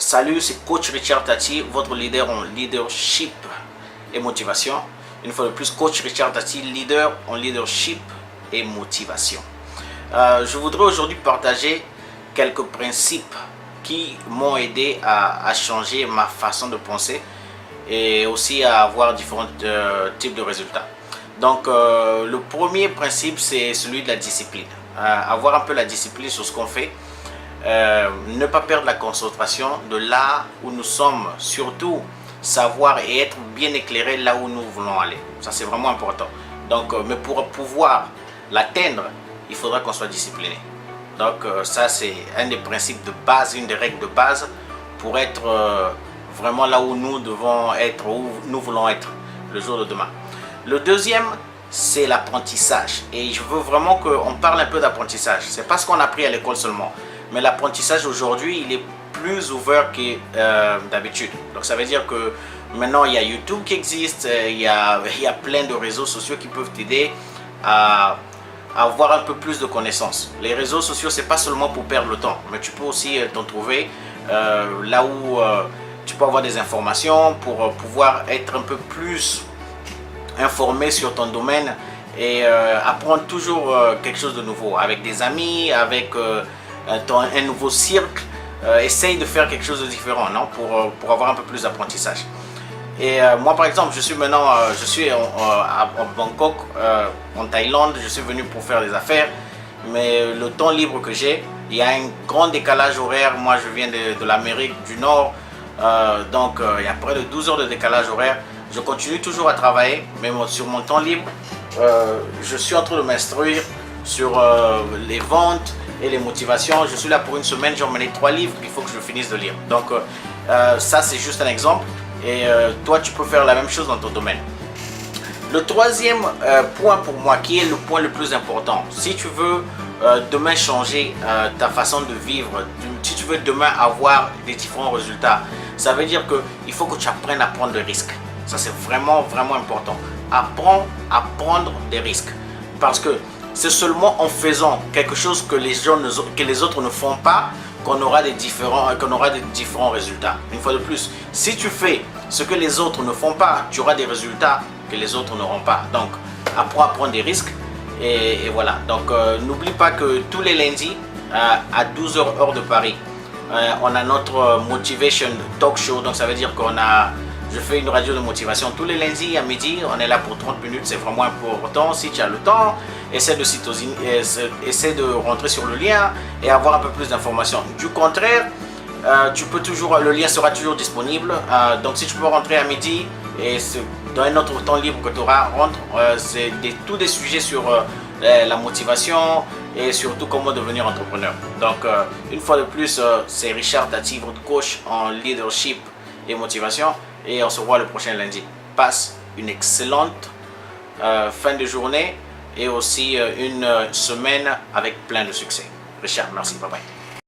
Salut, c'est coach Richard Tati, votre leader en leadership et motivation. Une fois de plus, coach Richard Tati, leader en leadership et motivation. Je voudrais aujourd'hui partager quelques principes qui m'ont aidé à changer ma façon de penser et aussi à avoir différents types de résultats. Donc, le premier principe, c'est celui de la discipline. Avoir un peu la discipline sur ce qu'on fait. Ne pas perdre la concentration de là où nous sommes, surtout savoir et être bien éclairé là où nous voulons aller. Ça, c'est vraiment important. Donc, mais pour pouvoir l'atteindre, il faudra qu'on soit discipliné. Donc, ça, c'est un des principes de base, une des règles de base pour être vraiment là où nous devons être, où nous voulons être le jour de demain. Le deuxième, c'est l'apprentissage. Et je veux vraiment qu'on parle un peu d'apprentissage. C'est pas ce qu'on a appris à l'école seulement. Mais l'apprentissage aujourd'hui, il est plus ouvert que d'habitude. Donc ça veut dire que maintenant, il y a YouTube qui existe, il y a plein de réseaux sociaux qui peuvent t'aider à avoir un peu plus de connaissances. Les réseaux sociaux, c'est pas seulement pour perdre le temps, mais tu peux aussi t'en trouver là où tu peux avoir des informations pour pouvoir être un peu plus informé sur ton domaine et apprendre toujours quelque chose de nouveau avec des amis, avec un nouveau cercle. Essaye de faire quelque chose de différent, non, pour avoir un peu plus d'apprentissage. Et moi par exemple, je suis maintenant je suis à Bangkok, en Thaïlande. Je suis venu pour faire des affaires, mais le temps libre que j'ai, il y a un grand décalage horaire. Moi je viens de l'Amérique du Nord, donc il y a près de 12 heures de décalage horaire. Je continue toujours à travailler, mais sur mon temps libre, je suis en train de m'instruire sur les ventes et les motivations. Je suis là pour une semaine, j'ai emmené 3 livres qu'il faut que je finisse de lire. Donc ça, c'est juste un exemple. Et toi, tu peux faire la même chose dans ton domaine. Le troisième point pour moi, qui est le point le plus important, si tu veux demain changer ta façon de vivre, si tu veux demain avoir des différents résultats, ça veut dire qu'il faut que tu apprennes à prendre des risques. Ça, c'est vraiment, vraiment important. Apprends à prendre des risques. Parce que c'est seulement en faisant quelque chose que les autres ne font pas qu'on aura des différents résultats. Une fois de plus, si tu fais ce que les autres ne font pas, tu auras des résultats que les autres n'auront pas. Donc, apprends à prendre des risques et voilà. Donc, n'oublie pas que tous les lundis à 12 h heure de Paris, on a notre Motivation Talk Show. Donc, ça veut dire je fais une radio de motivation tous les lundis à midi. On est là pour 30 minutes, c'est vraiment important. Si tu as le temps, essaie de rentrer sur le lien et avoir un peu plus d'informations. Du contraire, tu peux toujours, le lien sera toujours disponible. Donc si tu peux rentrer à midi et dans un autre temps libre que tu auras, rentre. C'est tous des sujets sur la motivation et surtout comment devenir entrepreneur. Donc une fois de plus, c'est Richard Tati, votre coach en leadership et motivation. Et on se voit le prochain lundi. Passe une excellente fin de journée et aussi une semaine avec plein de succès. Richard, merci, bye bye.